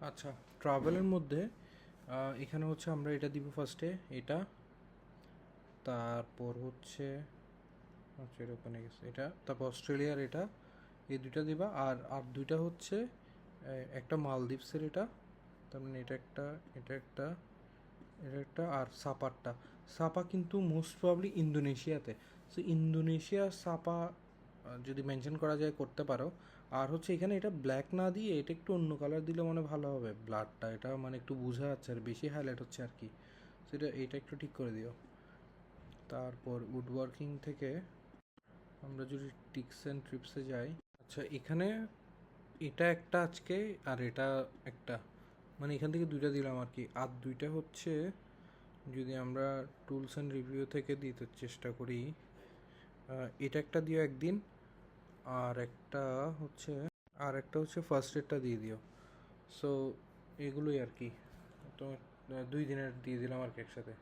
আচ্ছা, ট্রাভেলের মধ্যে এখানে হচ্ছে আমরা এটা দিব ফার্স্টে, এটা, তারপর হচ্ছে আচ্ছা এটা ওখানে গেছে, এটা, তারপর অস্ট্রেলিয়ার এটা, এই দুইটা দিবা। আর আর দুইটা হচ্ছে একটা মালদ্বীপসের এটা, তার মানে এটা একটা, এটা একটা, এটা একটা, আর সাপারটা। সাপা কিন্তু মোস্ট প্রবাবলি ইন্দোনেশিয়াতে। সো ইন্দোনেশিয়া সাপা যদি মেনশন করা যায় করতে পারো। আর হচ্ছে এখানে এটা ব্ল্যাক না দিয়ে এটা একটু অন্য কালার দিলে মানে ভালো হবে, ব্লাডটা এটা মানে একটু বোঝা যাচ্ছে আর বেশি হাইলাইট হচ্ছে আর কি। সেটা এইটা একটু ঠিক করে দিও। তারপর উড ওয়ার্কিং থেকে আমরা যদি টিক্স অ্যান্ড ট্রিপসে যাই, আচ্ছা এখানে এটা একটা আজকে, আর এটা একটা, মানে এখান থেকে দুইটা দিলাম আর কি। আর দুইটা হচ্ছে যদি আমরা টুলস অ্যান্ড রিভিউ থেকে দিতে চেষ্টা করি, এটা একটা দিও একদিন, আর একটা হচ্ছে, আর একটা হচ্ছে ফার্স্ট এডটা দিয়ে দিও। সো এগুলোই আর কি। তো 2 দিনের দিয়ে দিলাম আর কি একসাথে।